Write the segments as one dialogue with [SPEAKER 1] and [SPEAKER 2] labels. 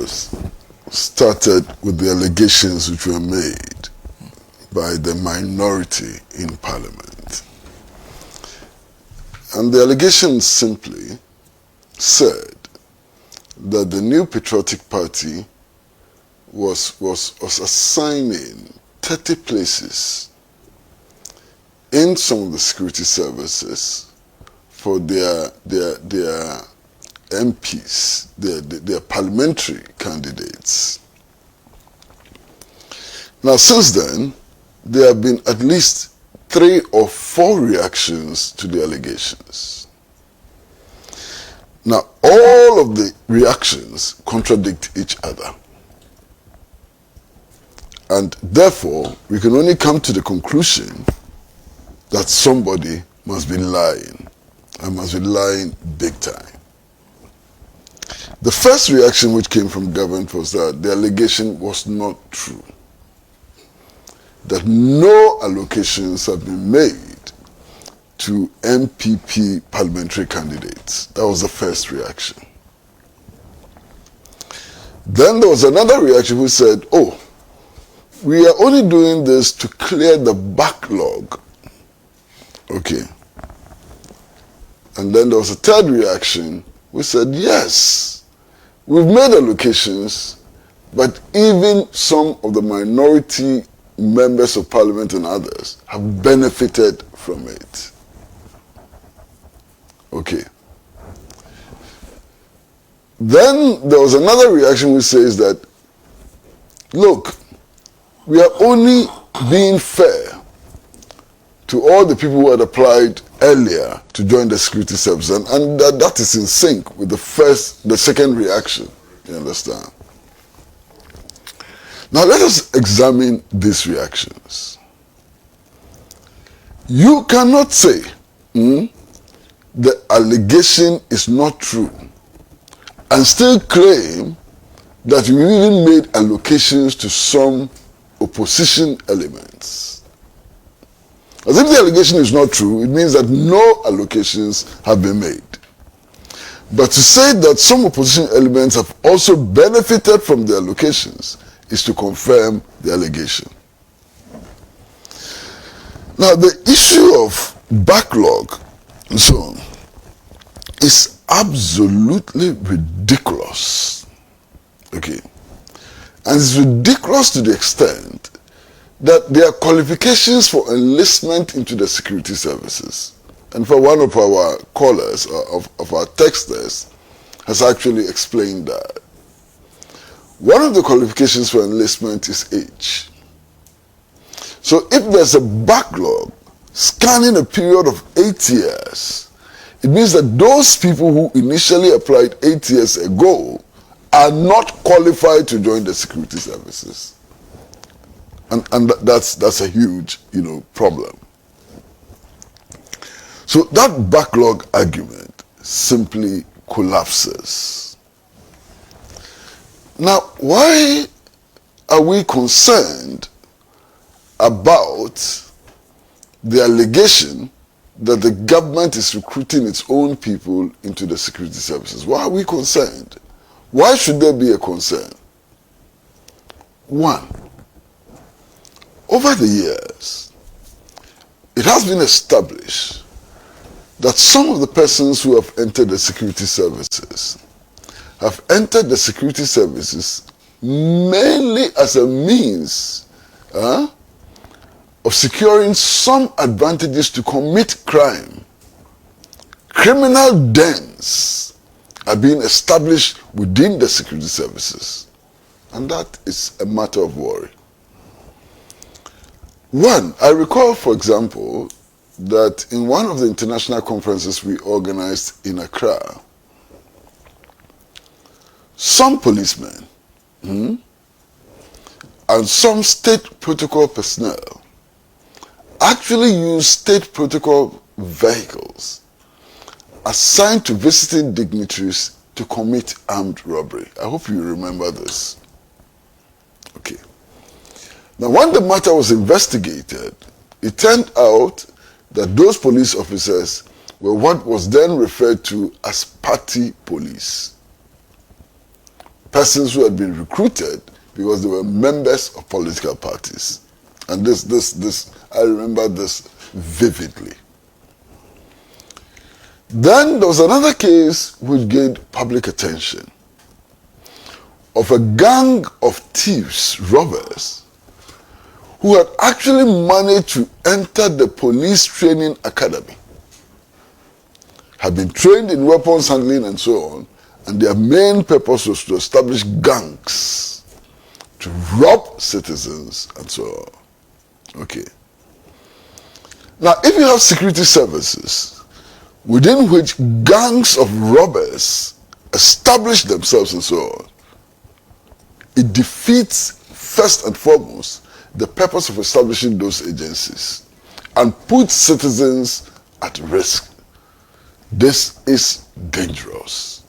[SPEAKER 1] started with the allegations which were made by the minority in Parliament. And the allegations simply said that the New Patriotic Party was assigning 30 places in some of the security services for their MPs, their parliamentary candidates. Now, since then, there have been at least 3 or 4 reactions to the allegations. Now, all of the reactions contradict each other. And therefore, we can only come to the conclusion that somebody must be lying, and must be lying big time. The first reaction which came from government was that the allegation was not true, that no allocations have been made to MPP parliamentary candidates. That was the first reaction. Then there was another reaction which said, oh, we are only doing this to clear the backlog. Okay. And then there was a third reaction which said, yes, we've made allocations, but even some of the minority members of Parliament and others have benefited from it. Okay. Then there was another reaction which says that, look, we are only being fair to all the people who had applied earlier to join the security service, and that is in sync with the second reaction, you understand? Now let us examine these reactions. You cannot say the allegation is not true and still claim that you even made allocations to some opposition elements. As if the allegation is not true, it means that no allocations have been made. But to say that some opposition elements have also benefited from the allocations is to confirm the allegation. Now, the issue of backlog and so on is absolutely ridiculous. Okay. And it's ridiculous to the extent that there are qualifications for enlistment into the security services. And for one of our callers, of our texters, has actually explained that. One of the qualifications for enlistment is age. So if there's a backlog scanning a period of 8 years, it means that those people who initially applied 8 years ago are not qualified to join the security services. And that's a huge, problem. So that backlog argument simply collapses. Now, why are we concerned about the allegation that the government is recruiting its own people into the security services? Why are we concerned? Why should there be a concern? One, over the years, it has been established that some of the persons who have entered the security services have entered the security services mainly as a means of securing some advantages to commit crime. Criminal dens are being established within the security services, and that is a matter of worry. One, I recall, for example, that in one of the international conferences we organized in Accra, some policemen and some state protocol personnel actually used state protocol vehicles assigned to visiting dignitaries to commit armed robbery. I hope you remember this. Okay. Now, when the matter was investigated, it turned out that those police officers were what was then referred to as party police. persons who had been recruited because they were members of political parties. And I remember this vividly. Then there was another case which gained public attention of a gang of thieves, robbers, who had actually managed to enter the police training academy, had been trained in weapons handling and so on, and their main purpose was to establish gangs, to rob citizens and so on. Okay. Now, if you have security services within which gangs of robbers establish themselves and so on, it defeats, first and foremost, the purpose of establishing those agencies and puts citizens at risk. This is dangerous.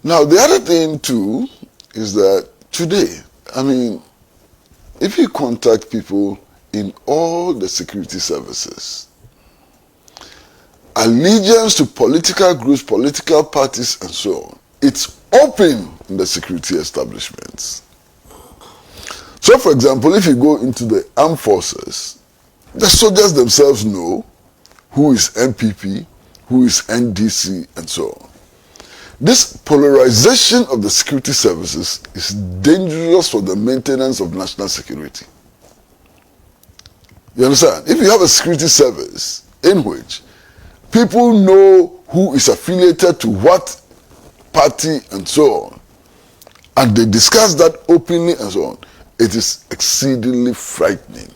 [SPEAKER 1] Now, the other thing too is that today, I mean, if you contact people in all the security services, allegiance to political groups, political parties, and so on, it's open in the security establishments. So, for example, if you go into the armed forces, the soldiers themselves know who is NPP, who is NDC, and so on. This polarization of the security services is dangerous for the maintenance of national security. You understand? If you have a security service in which people know who is affiliated to what party and so on, and they discuss that openly and so on, it is exceedingly frightening,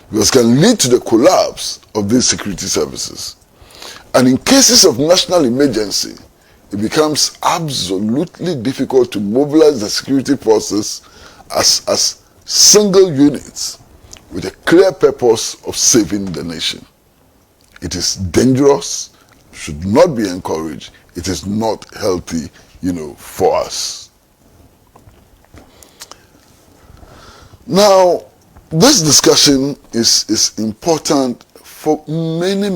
[SPEAKER 1] because it can lead to the collapse of these security services. And in cases of national emergency, it becomes absolutely difficult to mobilize the security forces as single units with a clear purpose of saving the nation. It is dangerous, should not be encouraged. It is not healthy, for us. Now, this discussion is important for many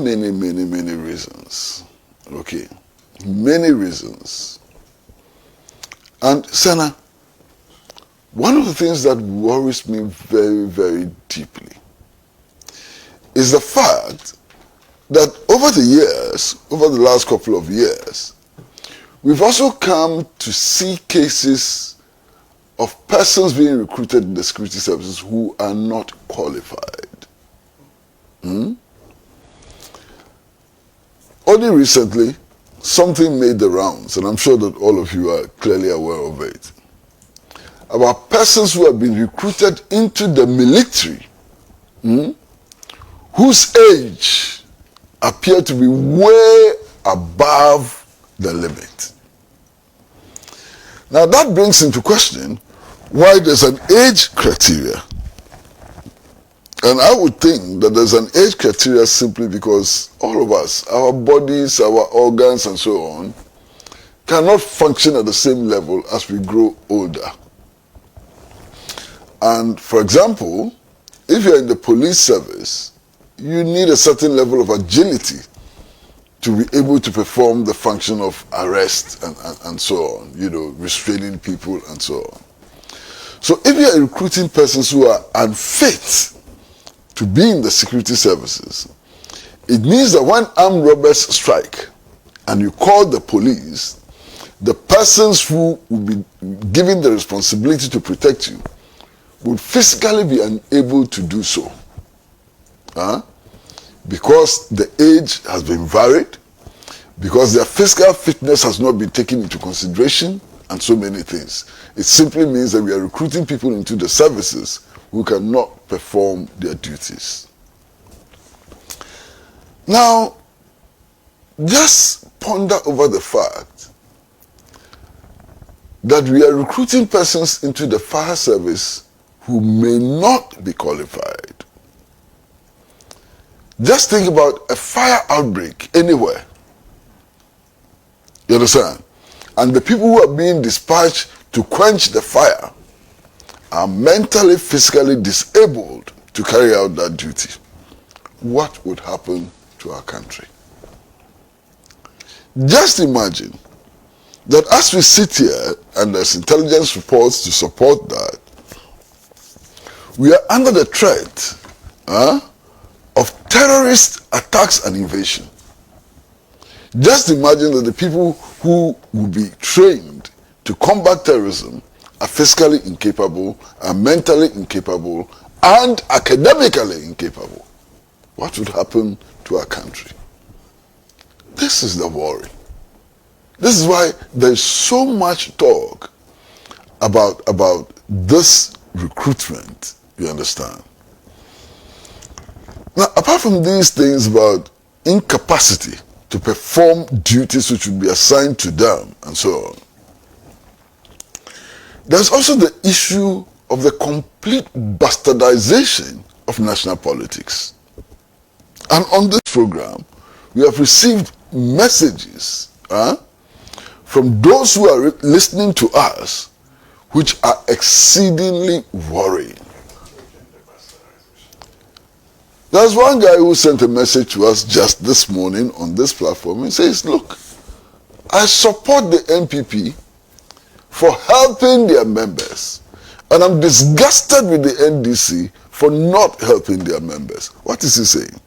[SPEAKER 1] reasons. Okay, many reasons. And Sana, one of the things that worries me very deeply is the fact that over the last couple of years, we've also come to see cases of persons being recruited in the security services who are not qualified. Only recently, something made the rounds, and I'm sure that all of you are clearly aware of it, about persons who have been recruited into the military, whose age appear to be way above the limit. Now that brings into question why there's an age criteria. And I would think that there's an age criteria simply because all of us, our bodies, our organs and so on, cannot function at the same level as we grow older. And for example, if you're in the police service, you need a certain level of agility to be able to perform the function of arrest and so on, restraining people and so on. So if you are recruiting persons who are unfit to be in the security services, it means that when armed robbers strike and you call the police, the persons who will be given the responsibility to protect you would physically be unable to do so. Because the age has been varied, because their physical fitness has not been taken into consideration, and so many things. It simply means that we are recruiting people into the services who cannot perform their duties. Now, just ponder over the fact that we are recruiting persons into the fire service who may not be qualified. Just think about a fire outbreak anywhere. You understand? And the people who are being dispatched to quench the fire are mentally, physically disabled to carry out that duty. What would happen to our country? Just imagine that as we sit here, and there's intelligence reports to support that, we are under the threat of terrorist attacks and invasion. Just imagine that the people who will be trained to combat terrorism are fiscally incapable, are mentally incapable, and academically incapable. What would happen to our country? This is the worry. This is why there's so much talk about this recruitment, you understand? Now, apart from these things about incapacity to perform duties which would be assigned to them and so on, there's also the issue of the complete bastardization of national politics. And on this program, we have received messages from those who are listening to us, which are exceedingly worrying. There's one guy who sent a message to us just this morning on this platform and says, look, I support the NPP for helping their members, and I'm disgusted with the NDC for not helping their members. What is he saying?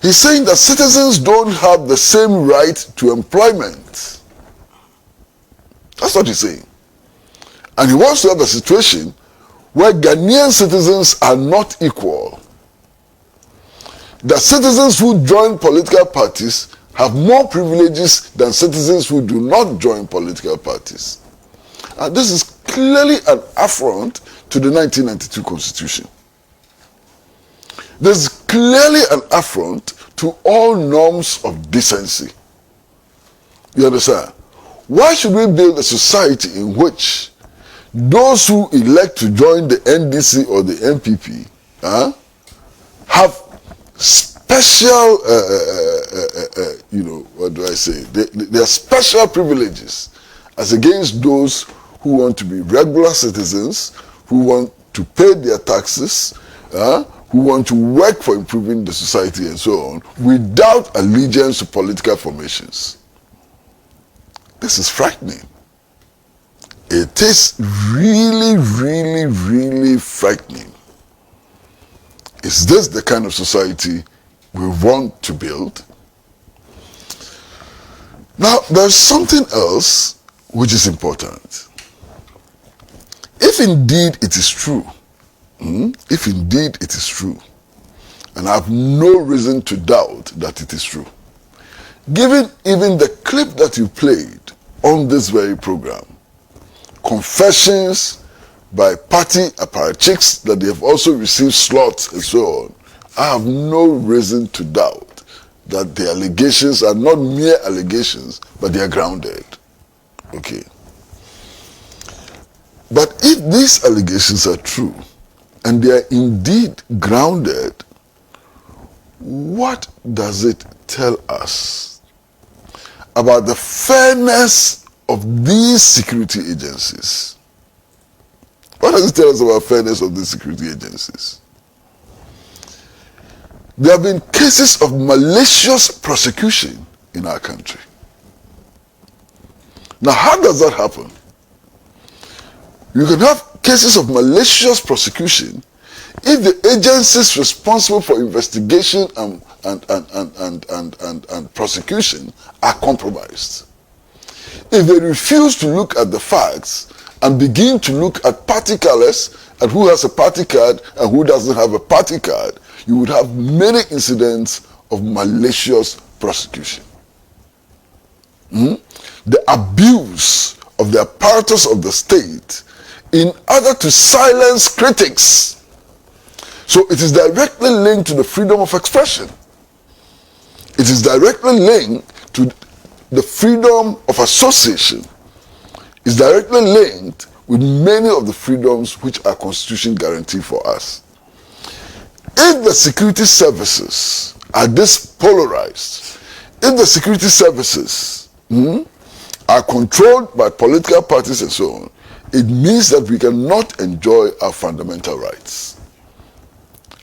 [SPEAKER 1] He's saying that citizens don't have the same right to employment. That's what he's saying. And he wants to have a situation where Ghanaian citizens are not equal. That citizens who join political parties have more privileges than citizens who do not join political parties. And this is clearly an affront to the 1992 Constitution. This is clearly an affront to all norms of decency. You understand? Why should we build a society in which those who elect to join the NDC or the NPP have special, what do I say? They are special privileges as against those who want to be regular citizens, who want to pay their taxes, who want to work for improving the society and so on, without allegiance to political formations. This is frightening. It is really, really, really frightening. Is this the kind of society we want to build? Now, there's something else which is important. If indeed it is true, if indeed it is true, and I have no reason to doubt that it is true, given even the clip that you played on this very program, confessions by party apparatchiks that they have also received slots and so on, I have no reason to doubt that the allegations are not mere allegations, but they are grounded. Okay. But if these allegations are true, and they are indeed grounded, what does it tell us about the fairness of these security agencies? What does it tell us about fairness of these security agencies? There have been cases of malicious prosecution in our country. Now, how does that happen? You can have cases of malicious prosecution if the agencies responsible for investigation and prosecution are compromised. If they refuse to look at the facts and begin to look at party colors and who has a party card and who doesn't have a party card, you would have many incidents of malicious prosecution. The abuse of the apparatus of the state in order to silence critics. So it is directly linked to the freedom of expression. It is directly linked to the freedom of association. It's directly linked with many of the freedoms which our Constitution guarantees for us. If the security services are this polarized, if the security services are controlled by political parties and so on, it means that we cannot enjoy our fundamental rights.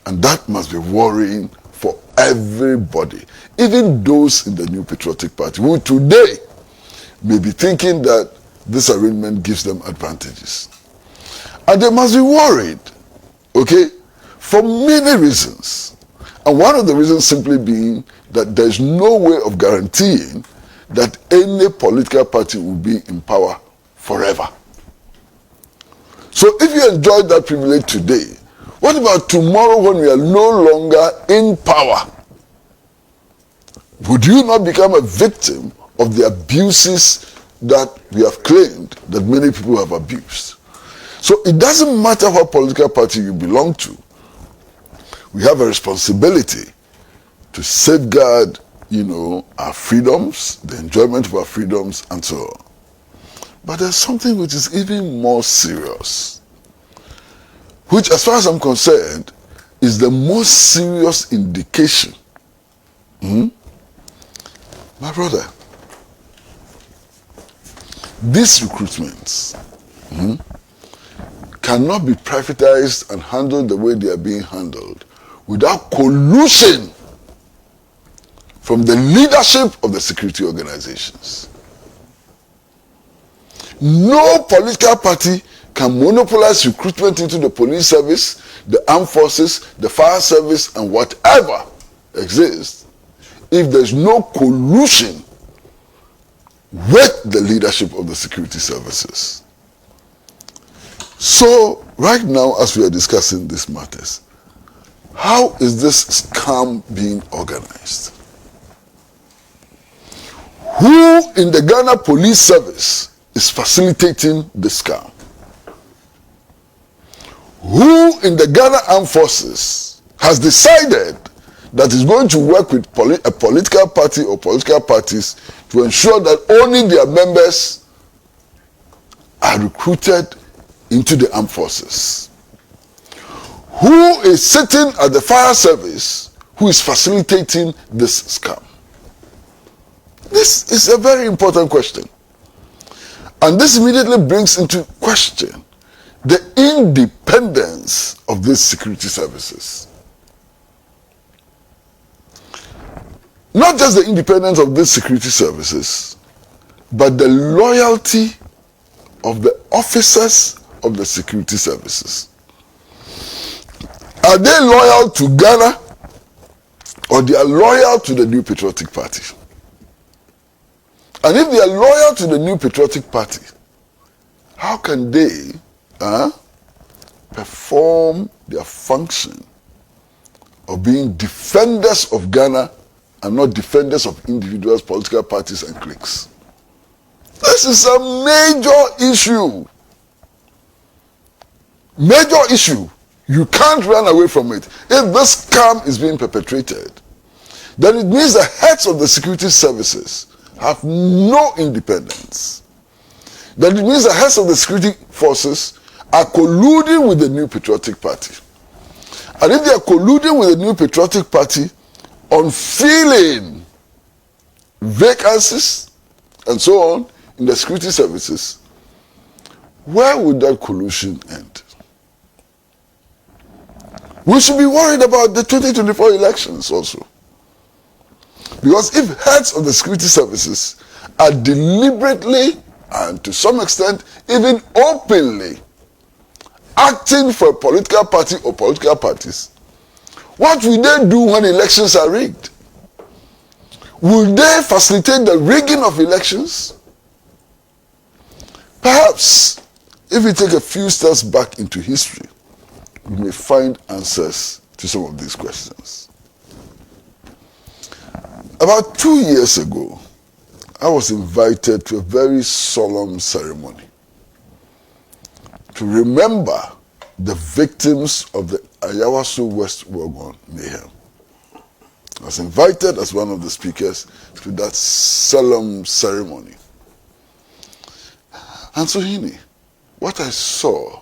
[SPEAKER 1] And that must be worrying for everybody, even those in the New Patriotic Party, who today may be thinking that this arrangement gives them advantages. And they must be worried, okay, for many reasons. And one of the reasons simply being that there's no way of guaranteeing that any political party will be in power forever. So if you enjoy that privilege today, what about tomorrow when we are no longer in power? Would you not become a victim of the abuses that we have claimed that many people have abused? So it doesn't matter what political party you belong to. We have a responsibility to safeguard, our freedoms, the enjoyment of our freedoms, and so on. But there's something which is even more serious, which, as far as I'm concerned, is the most serious indication. My brother, these recruitments cannot be privatized and handled the way they are being handled without collusion from the leadership of the security organizations. No political party can monopolize recruitment into the police service, the armed forces, the fire service, and whatever exists if there's no collusion with the leadership of the security services. So, right now, as we are discussing these matters, how is this scam being organized? Who in the Ghana Police Service is facilitating the scam? Who in the Ghana Armed Forces has decided that is going to work with a political party or political parties to ensure that only their members are recruited into the armed forces? Who is sitting at the fire service who is facilitating this scam? This is a very important question. And this immediately brings into question the independence of these security services. Not just the independence of these security services, but the loyalty of the officers of the security services. Are they loyal to Ghana, or they are loyal to the New Patriotic Party? And if they are loyal to the New Patriotic Party, how can they perform their function of being defenders of Ghana and not defenders of individuals, political parties, and cliques? This is a major issue. Major issue. You can't run away from it. If this scam is being perpetrated, then it means the heads of the security services have no independence. Then it means the heads of the security forces are colluding with the New Patriotic Party. And if they are colluding with the New Patriotic Party on filling vacancies and so on in the security services, where would that collusion end? We should be worried about the 2024 elections also. Because if heads of the security services are deliberately and to some extent even openly acting for a political party or political parties, what will they do when elections are rigged? Will they facilitate the rigging of elections? Perhaps, if we take a few steps back into history, we may find answers to some of these questions. About 2 years ago, I was invited to a very solemn ceremony to remember the victims of the Ayawaso West Wagon mayhem. I was invited as one of the speakers to that solemn ceremony. And so, what I saw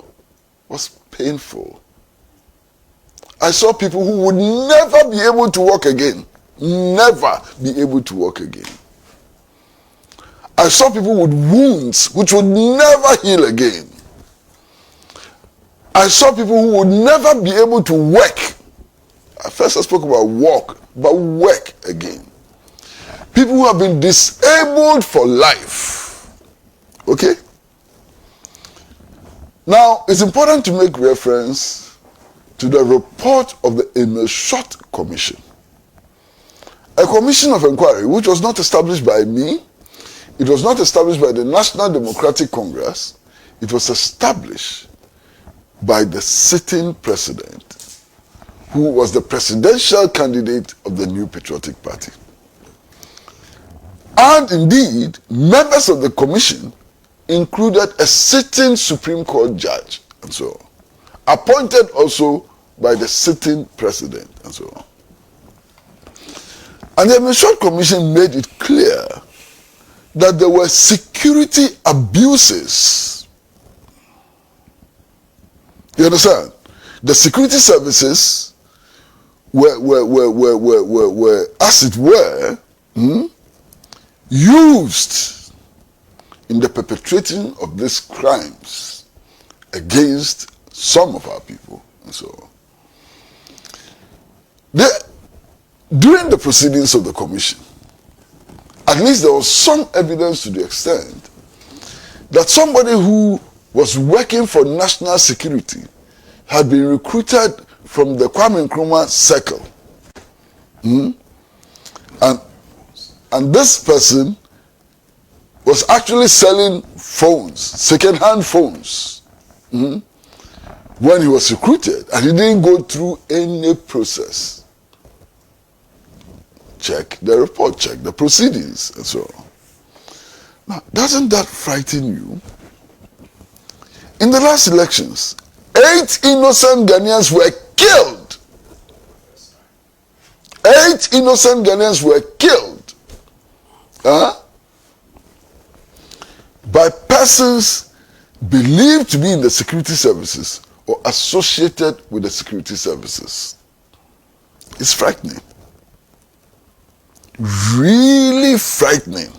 [SPEAKER 1] was painful. I saw people who would never be able to walk again. Never be able to walk again. I saw people with wounds which would never heal again. I saw people who would never be able to work. At first I spoke about walk, but work again. people who have been disabled for life. Okay? Now, it's important to make reference to the report of the Emil Short Commission. A commission of inquiry which was not established by me, it was not established by the National Democratic Congress, it was established by the sitting president, who was the presidential candidate of the New Patriotic Party. And indeed, members of the commission included a sitting Supreme Court judge and so on, appointed also by the sitting president and so on. And the Short Commission made it clear that there were security abuses. You understand? The security services were as it were, used in the perpetrating of these crimes against some of our people and so on. During the proceedings of the commission, at least there was some evidence to the extent that somebody who was working for national security had been recruited from the Kwame Nkrumah circle. And this person was actually selling phones, second-hand phones, when he was recruited, and he didn't go through any process. Check the report, check the proceedings, and so on. Now, doesn't that frighten you? In the last elections, 8 innocent Ghanaians were killed. 8 innocent Ghanaians were killed. By persons believed to be in the security services or associated with the security services. It's frightening. Really frightening.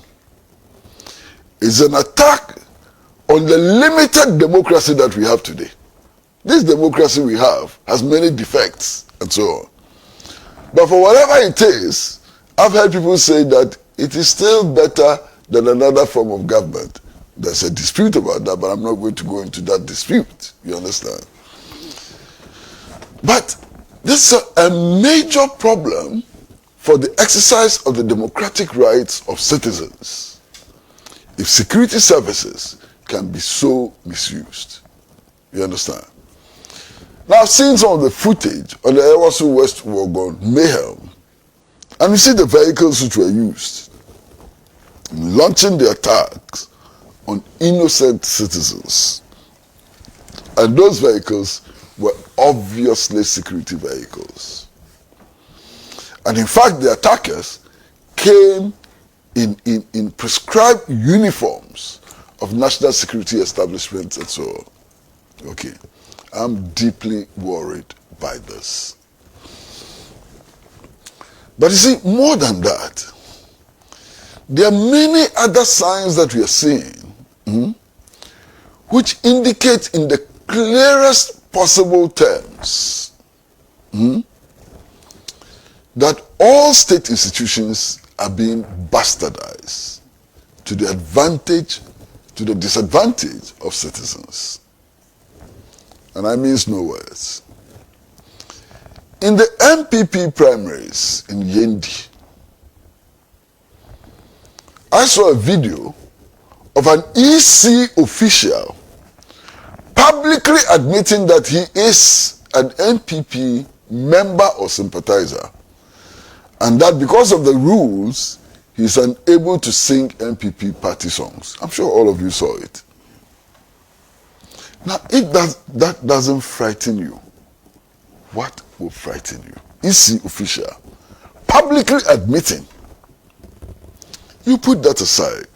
[SPEAKER 1] It's an attack on the limited democracy that we have today. This democracy we have has many defects and so on. But for whatever it is, I've heard people say that it is still better than another form of government. There's a dispute about that, but I'm not going to go into that dispute. You understand? But this is a major problem for the exercise of the democratic rights of citizens if security services can be so misused. You understand? Now, I've seen some of the footage on the Ewasu West Wogon mayhem, and you see the vehicles which were used in launching the attacks on innocent citizens. And those vehicles were obviously security vehicles. And in fact, the attackers came in prescribed uniforms of national security establishments and so on. Okay, I'm deeply worried by this. But you see, more than that, there are many other signs that we are seeing which indicate in the clearest possible terms that all state institutions are being bastardized to the disadvantage of citizens. And I mean no words. In the MPP primaries in Yendi, I saw a video of an EC official publicly admitting that he is an MPP member or sympathizer, and that because of the rules, he is unable to sing MPP party songs. I'm sure all of you saw it. Now, if that doesn't frighten you, what will frighten you? EC official publicly admitting. You put that aside.